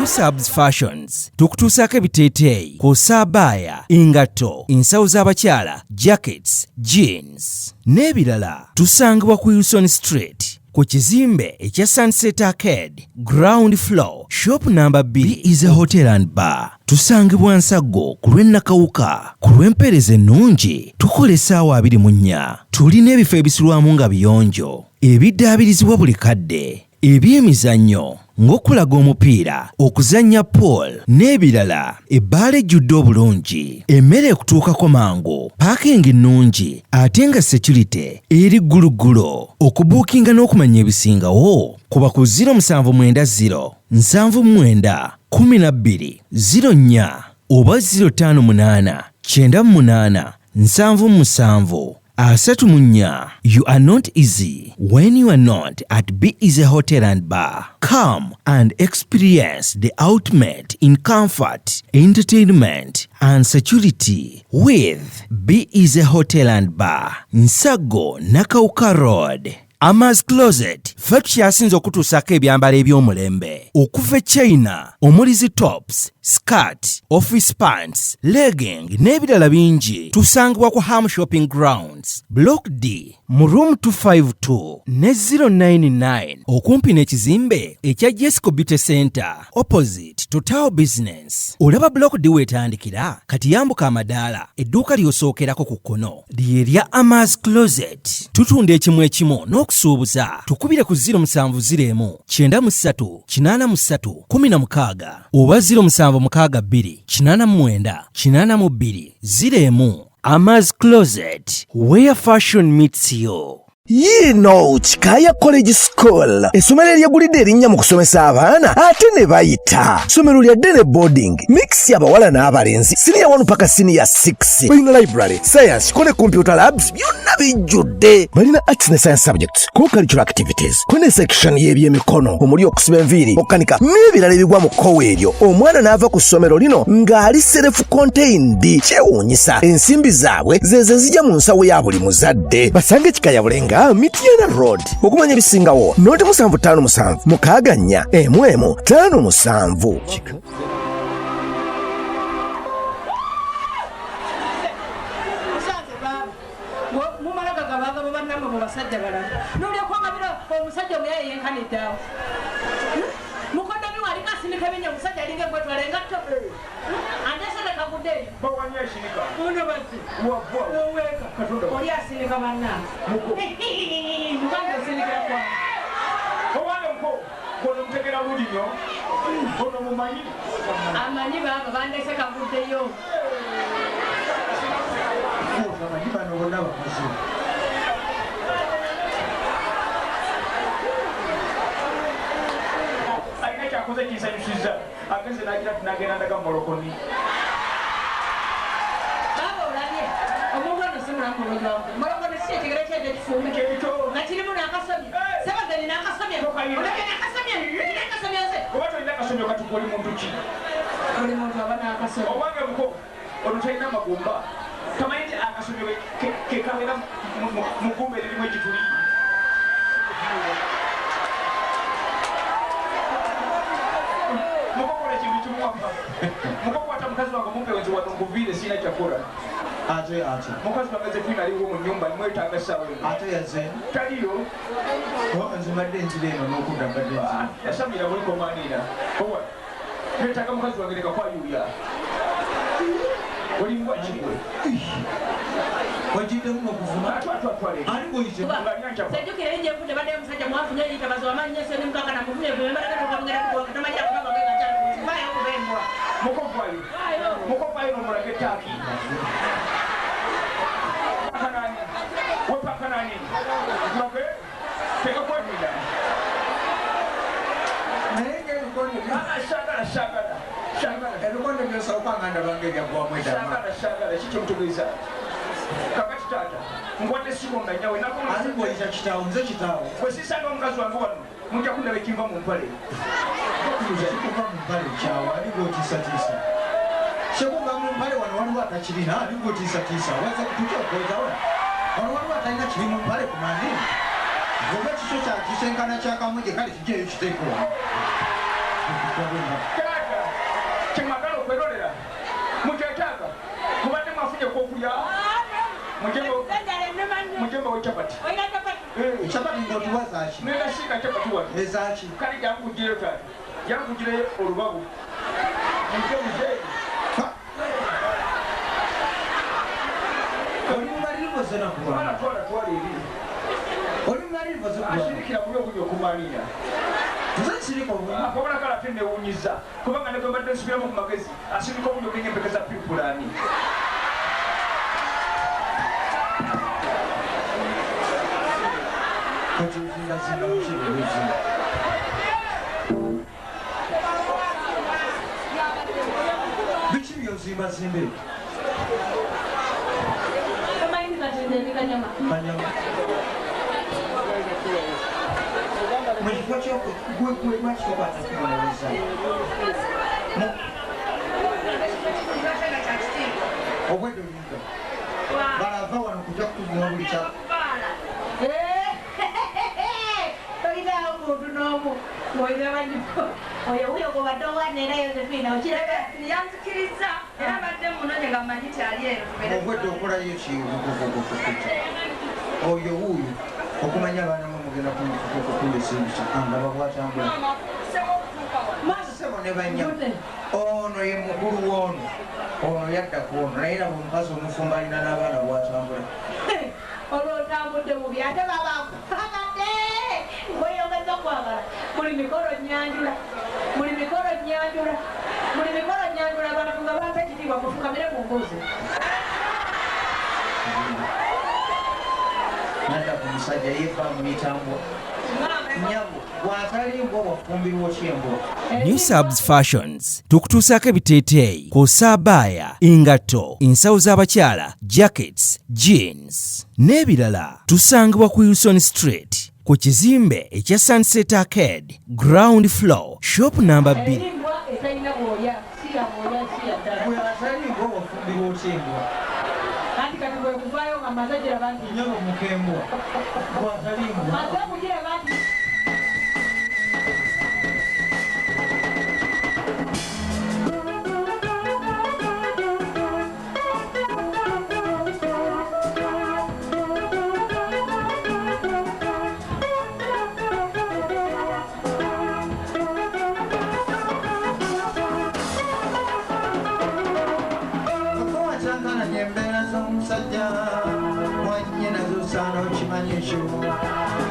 New Subs Fashions tukutuusaako ebiteeteeyi kw'ossa abaya, engatto, ensawo z'abakyala, jackets, jeans n'ebirala. Tusangibwa ku Wilson Street ku kizimbe ekya Sunset Arcade ground floor shop number 2 is a hotel and bar. Tusangibwa Nsaggo ku lw'Ennakawuka ku lw'empeereza ennungi tukola essaawa 24. Tulina ebifo ebisulwamu nga biyonjo ebiddaabirizibwa buli kadde, ebyemizannyo ng'okulaga omupiira, okuzannya pool n'ebirala. Ebbaala ejjudde obulungi, emmere ekutuukako mangu, paakingi ennungi ate nga security eri gguluggulo. Okubuukinga n'okumanya ebisingawo kuba ku 0790 79 12 04 oba 058 98 77 34. You are not easy when you are not at Be Easy Hotel and Bar. Come and experience the ultimate in comfort, entertainment and security with Be Easy Hotel and Bar, Nsaggo, Nakawuka Road. Ama's Closet ffe tukyasinza okutuusaako ebyambalo eby'omulembe okuva China omuli zi tops, skirt, office pants, legging n'ebirala bingi. Tusangibwa ku Ham Shopping Grounds Block D mu room 252 ne 099 okumpi n'ekizimbe ekya Jesco Beauty Center opposite to Tower Business. Olaba Block D wetandikira kati yambuka amadaala edduuka ly'osookerako ku kkono ly'erya Ama's Closet. Tutunda ekimu ekimu n'okusuubuza. Tukubire ku 0701 93 83 16 oba 0762 89 82 01. Ama's Closet, where fashion meets you. Yino Chikaya College School essomero eryagulidde erinnya mu kusomesa abaana ate ne bayita ssomero lya Dene Boarding mix y'abawala n'abalenzi senior 1 paka senior 6. Balina library, science ko ne computer labs byonna bijjudde. Balina arts ne science subjects, co-curricular activities, ko ne section y'ebyemikono omuli okusiba enviiri, okukanika n'ebirala ebigwa mu kkowe eryo. Omwana n'ava ku ssomero lino ng'ali self contained. Kyewuunyisa ensimbi zaabwe ze zijja mu nsawo ya buli muzadde. Basange Chikaya Bulenga Mitiana Road. Okumanya ebisingawo noti 757 mukaganya emwemu 57. Mukazi bagaze kwina aliwo mu nyumba mwetaaga sawe ate yaze taliyo nzimadde enzire eno n'okudda mbadde enzire yasamira muliko manira owa mwetaaga mukazi wange leka kwayuya oli mbwa kigwe Wajidde mu kuvuma. Ali boyise. Sejukira nje kute bade musajja mwafu nyo yitabazo amanya sene mukaka na muvumye bwe mbala ko kamugera ko katamajja ko baba nga cyane kubaye ko bembwa. Mukovayo no mulage taki. Kanani. Mabe. Teka kwa mida. Nenge ukoni. Shagala. Elukonde nyo saupanga ndabangenya kwa mweda. Shagala. Chicho mtugeza. Kakati tata. Ngwate sikonga nyawe nakonga. Ali boyisa kitawo nze kitawo. Kwesisanga omukazi wange wano. Mujja kunda bekiva mu mpale. Kuva mu mpale kyawo ali bw'otiisatiisa. Sekuva mu mpale wano waliwo atakirina ali bw'otiisatiisa. Waza kutuka okwezawo. Wano waliwo atalina kiri mu mpale ku mandini. Oba kiso kyakisenkana kyakamuge kale kijeeyo kiteeko wano. Taata, kyemwagala okwerolera. Mukyetaaga. Mubadde mwafunye ekwokulya. Mujemba w'ekyapati. Ekyapati ng'otuwa zaaki? Nenda kyapati wano. Ezaaki? Kale jankugireyo taata. Jankugireyo olubabu. Oli mumalirivu zena kuba. Mwana twala eri. Oli mumalirivu zena kuba. Asirikira buli obuli okumaaniya. Nze nsirika obuli. Akabona kala ate neewuunyiza. Kubanga ne gwe mbadde nsubiramu ku magezi. Asirika obuli obulinga empeke za piripulaani. Zinga mukibuuzi. Biki by'ozimba? Kanyama. Mu kifo lwakikokwata kubonereza. Obwedde olinga. Balava wano kujja kutuvuma buli kyako. Oyo kubadde owanera Josephine okiraba yanzikiriza era badde munonya nga mmanyi kyali ero obwedde okolayo kibukukukukukuta oyo wuuyo okumanya abaana mugenda kukulesa andaba bwatambula masebo ne banya ono ye mukulu w'ono yadda ku ono naye nabo omukazi omufumba alina n'abaana bwatambula olwotambudde mubi ate babakukagade weyongeza okwagala muli mikolo nyanjula abantu nga bampa ekitiibwa mufukamire mu mbuzi nadda ku musajja yeeva mu mitambwa nyabo bw'atalimbwa wafumbirwa kyembwa. New Subs Fashions tukutuusaako ebiteeteeyi kw'ossa abaya, engatto, ensawo z'abakyala, jackets, jeans n'ebirala. Tusangibwa ku Wilson Street ku kizimbe ekya Sunset Arcade ground floor shop number 2. Bw'atalimbwa wafumbirwa kyembwa kati kati bwe kuvaayo nga maze giraba nti nyabo mukembwa bw'atalimbwa maze kugiraba nti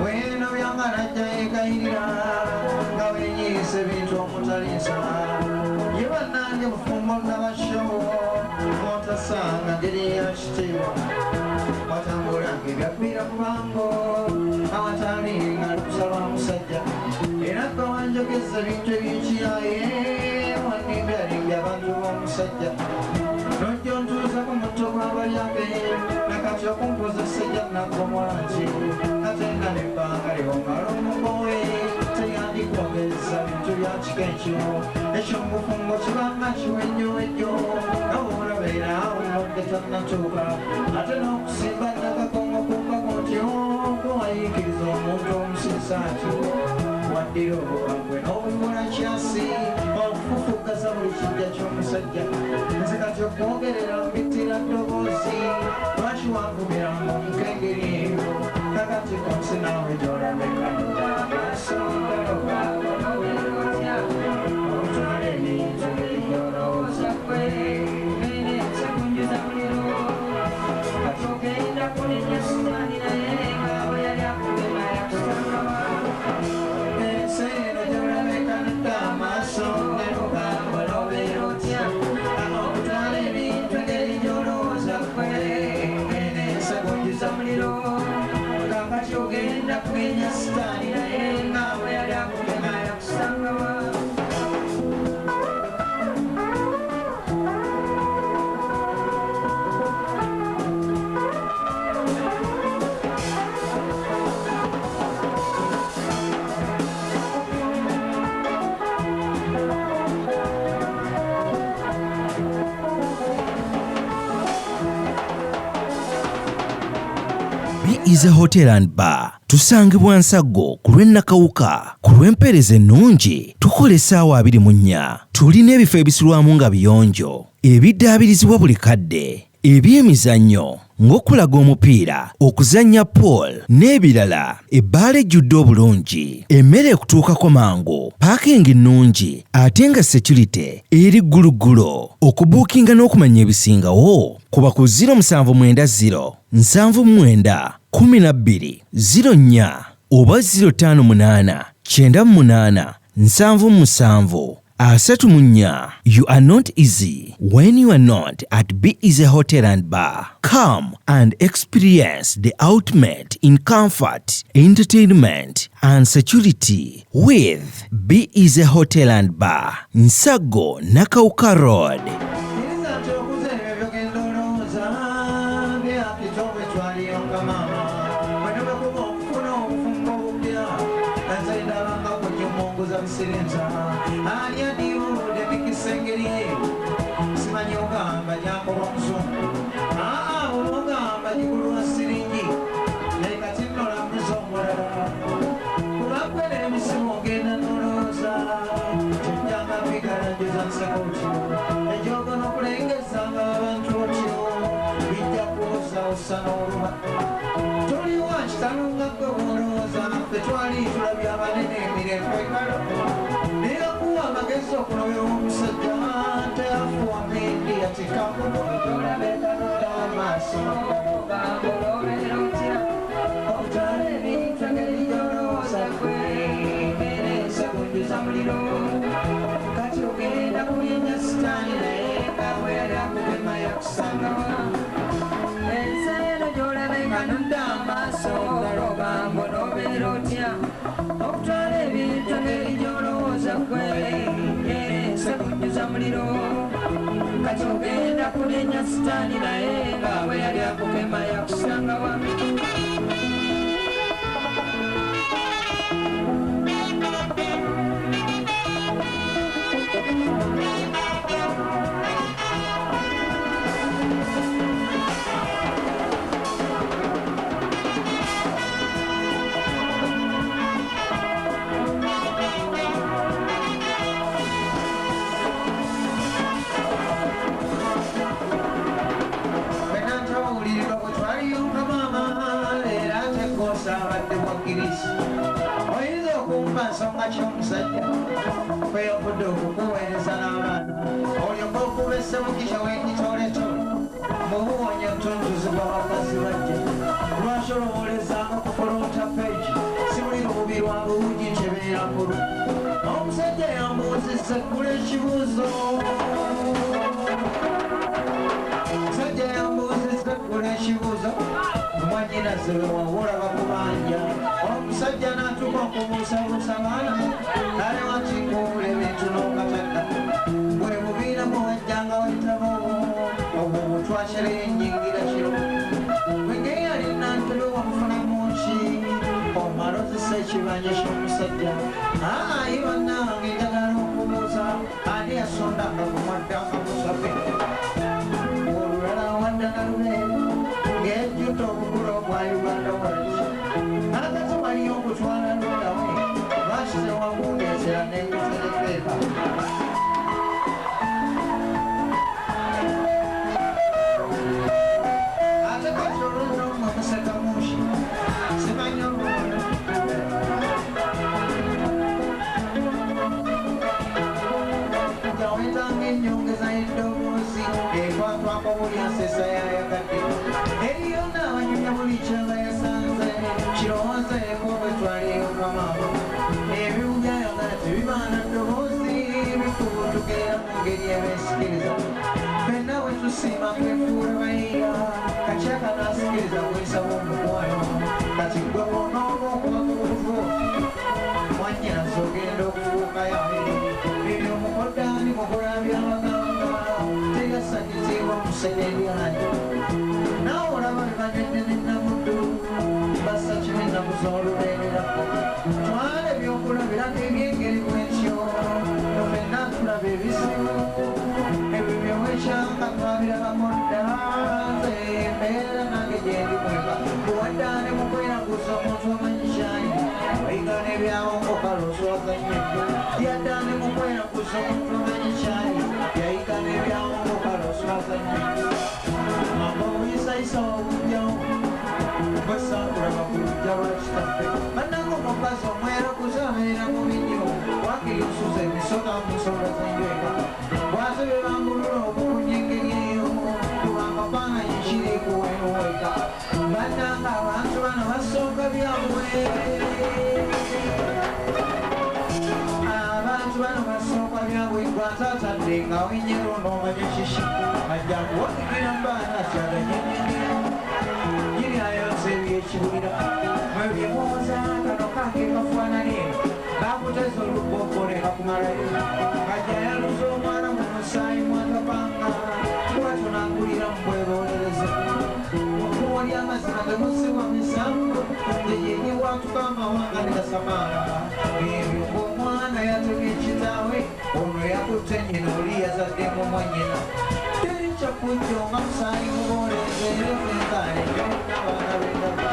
wena byangana jayekayirira nga wenyise bintu omutalisa yebanange bufumbo nabashobo motasanga ngeri ya kitiibwa watambulanga ebyakwira ku bango awatalinga lukusa lwa musajja era kawanjogeza bintu ebyekiyaye wanimbyalimbya abantu b'omusajja nojja ontuuza ku mutto gw'abalyabe nakati okunkozesa ejjannakomwanki ate nga nebbanga lyomala omukowe teyandikwogeza bintu bya kika ekyo ekyomufumbo kibanga kiwejjowejjo nga bwolabeera awulodde tannatuuka ate n'okusimba nakakongo ku mbago ntyo kuwayikiriza omuntu omusisaati waddira obukambwe n'obumula kyasi okufufugaza buli kijja ky'omusajja nze kati okwogerera mbittira ddoboozi lwaki wanvumira omukengeri kakati konsi naawe gyolabekanootwala ebintu ebyolowooza kwe kati ogenda kati ogenda kugenya sitaani naye ngaawe yali akugema yakusangawa. is a hotel and bar. Tusangibwa Nsago ku lw'Ennakawuka. Ku lw'empeereza ennungi tukola essaawa 24. Tulina ebifo ebisulwamu nga biyonjo, ebiddaabirizibwa buli kadde, ebyemizannyo ng'okulaga omupiira, okuzannya pool n'ebirala. Ebbaala ejjudde obulungi, emmere ekutuukako mangu, paakingi nnungi ate nga security eri gguluggulo. Okubuukinga n'okumanya ebisingawo kuba ku 070 79 12 04 oba 058 98 77 34. You are not easy when you are not at B is a Hotel and Bar. Come and experience the ultimate in comfort, entertainment and security with B is a Hotel and Bar. Nsago, Nakauka Road. Kachogenda kulenya sitaani naye ngaawe yali akugema yakusangawa. Oyinza okumpa nsonga ky'omusajja kweyovudde okukuweereza n'abaana olyoka okuba essemukisha w'ekitoletole mubuwonya ttunzuzibwa bakazi bajje lwasolowoolezanga ku kolonta peegi si buli lububi lwa buwugi kyebeera nkulu. Omusajja yambuuzizza eggula ekibuuzo, omusajja yambuuzizza eggula ekibuuzo mwanyinaze we wawula bakubanja. Omusajja n'atuuka okumuusabuusa baana ale wakinguula ebintu n'okatadda bwe bubiira muwajjanga wetabo obwo butwakira ennyingira kiro bwengeri alina ntebe wamufunamu ki omala ozisa ekibanja ky'omusajja ayi bannange njagala okumuusa ani yasondanga kumwaddanga musabe olulala waddala lubeere ng'ejjuta obugula obwa Uganda walaki nagazi waliyo okutwala ludawe basize wakundeesera n'emiterekeeka ate kati olunza omwe museka mushi simanyi olwono gawetanga ennyongeza y'eddoboozi ekwatwako buli nsesa yayagadde eriyo n'abanyumya buli kyaba yasanze kirowoozeeko bwe twaliyoka maama ebiwu byayagala tebibaana ddoboozi bikubutukeera mu ngeri ebeesikiriza fenna bwe tusiima twefuula bayiira kakyaka n'asikiriza bwesaba omukwano kati gwe z'olubeererako twala ebyokulabirako ebyengeri bwetyo ffenna tulaba ebizibu ebyo byewekyanga twabirabako ddala nze embeera nange gyendi mweka kuwaddaane mu kweraguza omuntu omanyikyayi oyigana ebyawongoka lwoswazanyedde yaddaane mu kweraguza omuntu omanyikyayi yayigana ebyawongoka lwoswazanyedde mamba obuyisayisa obujjawo basankulaba ku lujja lwa kitaffe bannanga omukazi omweraguza abeera mu binyo wakiri nsuza emisoka musola zenjweka bwaze be bambulula obukunya engeri eyo kubanga faananyi kiri kuweweka bannanga abantu bano basooka byabwe abantu bano basooka byabwe gwataatadde nga wenyero n'omanya kishi ajjangu wakigira mbaana kyaganyemyemyo yiri ayonse ebyekibulira mwebyemuwoza kano kange kafaanani bakuteza olubokole kakumalayo kajja yaluza omwana mu musaayi mwakabanga kubatunangulira mu bwerolereze okuwali amazima gemusibwa misango yeyeyiwatuka amawanga negasamaana ebyo ng'omwana yatebya ekitaawe ono yakutte nnyina oli yazaddemu mwanyina teri kyakujjo nga musaayi mubooleze era fenkaale n'abaana b'endaba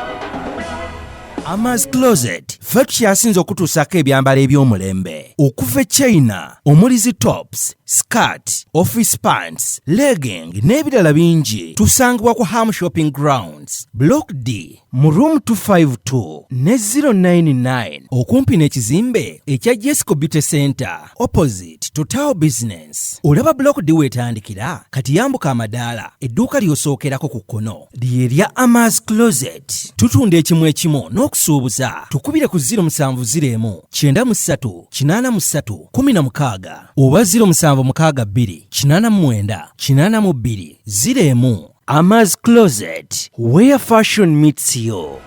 Ama's Closet ffe tukyasinza okutuusako ebyambalo eby'omulembe okuva e China omuli zi tops, skirt, office pants, legging n'ebirala bingi tusangibwa ku Ham Shopping Grounds Block D mu room 252 ne 099 okumpi n'ekizimbe ekya Jesco Beauty Center opposite to Tower Business. Olaba Block D wetandikira kati yambuka amadaala edduuka ly'osookerako ku kkono ly'erya Ama's Closet. Tutunda ekimu ekimu n'okusuubuza tukubire ku 0701 93 83 16 oba 0762 89 82 01. Ama's Closet, where fashion meets you.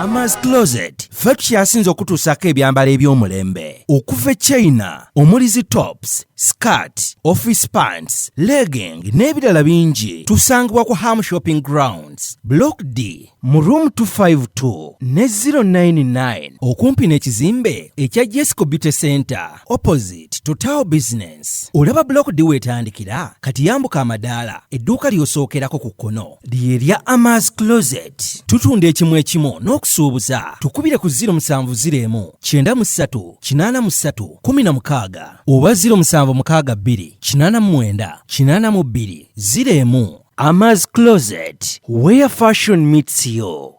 Ama's Closet, ffe tukyasinza okutuusako ebyambalo eby'omulembe okuva e China omuli zi tops, skirt, office pants, legging n'ebirala bingi. Tusangibwa ku Ham Shopping Grounds, Block D, mu room 252 ne 099 okumpi n'ekizimbe ekya Jesco Beauty Center opposite to Tower Business. Olaba Block D wetandikira kati yambuka amadaala edduuka ly'osookerako ku kkono lye lya Ama's Closet. Tutunda ekimu ekimu n'okusuubuza. Tukubire ku 0701 93 83 16 oba 0762 89 82 01. Ama's Closet, where fashion meets you.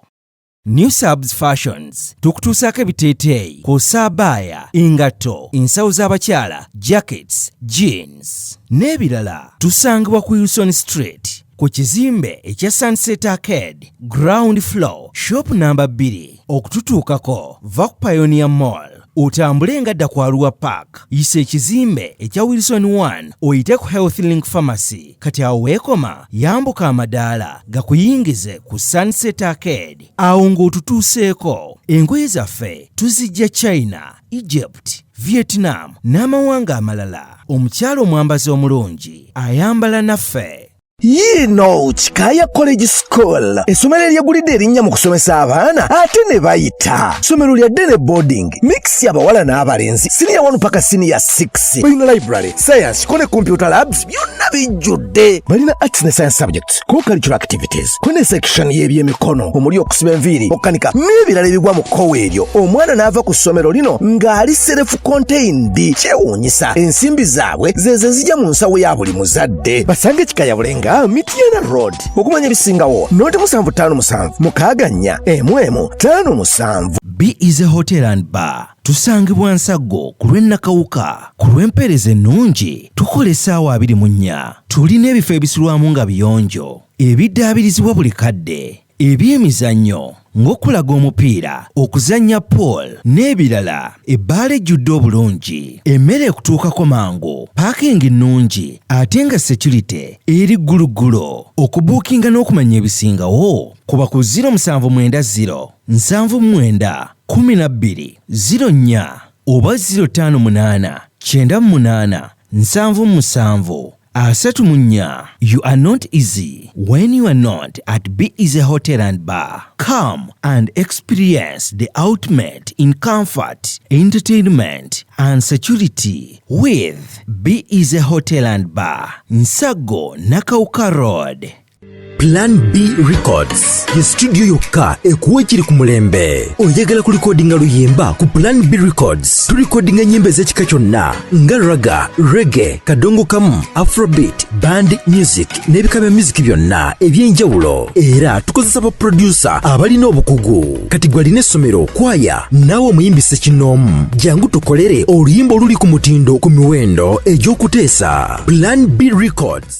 New Subs Fashions tukutuusako ebiteeteeyi kw'ossa abaya, engatto, ensawo z'abakyala, jackets, jeans n'ebirala. Tusangibwa ku Wilson Street ku kizimbe ekya Sunset Arcade ground floor shop number 2. Okututuukako va ku Pioneer Mall otambule nga dda ku Arua Park, yisa ekizimbe ekya Wilson 1 oyite ku Health Link Pharmacy. Kati awo weekoma yambuka amadaala gakuyingize ku Sunset Arcade. Awo ng'otutuuseeko. Engoye zaffe tuzijja China, Egypt, Vietnam n'amawanga amalala. Omukyala omwambazi omulungi ayambala naffe. Yino Chikaya College School, essomero eryegulidde erinnya mu kusomesa abaana ate ne bayita. Ssomero lya Dene Boarding, mix y'abawala n'abalenzi, senior 1 paka senior 6. Balina library, science, ko ne computer labs byonna bijjudde. Balina arts ne science subjects, co-curricular activities, ko ne section y'ebyemikono, omuli okusiba enviiri, okkanika n'ebirala ebigwa mu kkowe eryo. Omwana n'ava ku ssomero lino ng'ali self-contained. Kyewuunyisa, ensimbi zaabwe ze zijja mu nsawo ya buli muzadde. Basange Chikaya Bulenga Mitiana Road okumanya ebisingawo noti 757 mukaganya emwemu 57. B is a hotel and bar. Tusangibwa Nsago ku lw'Ennakawuka. Ku lw'empeereza ennungi tukola essaawa 24. Tulina ebifo ebisulwamu nga biyonjo, ebiddaabirizibwa buli kadde, ebyemizannyo ng'okulaga omupiira, okuzannya pool n'ebirala. Ebbaala ejjudde obulungi, emmere ekutuukako mangu, paakingi nnungi ate nga security eri gguluggulo. Okubuukinga n'okumanya ebisingawo kuba ku 0790 79 12 04 oba 058 98 77 34. You are not easy when you are not at B is a hotel and bar. Come and experience the ultimate in comfort, entertainment and security with B is a hotel and bar. Nsago Nakauka Road. Plan B Records ye studio yokka ekuwa ekiri ku mulembe. Oyagala ku recordinga luyimba ku Plan B Records. Tu recordinga nyimba ez'ekika kyonna nga raga, reggae, kadongo kamu, afrobeat, band music n'ebika bya music byonna eby'enjawulo. Era tukozesa ba producer abalina obukugu. Kati gwalina essomero, kwaya, naawe omuyimbise kinoomu. Jangu tukolere oluyimba oluli ku mutindo ku miwendo egy'okuteesa. Plan B Records.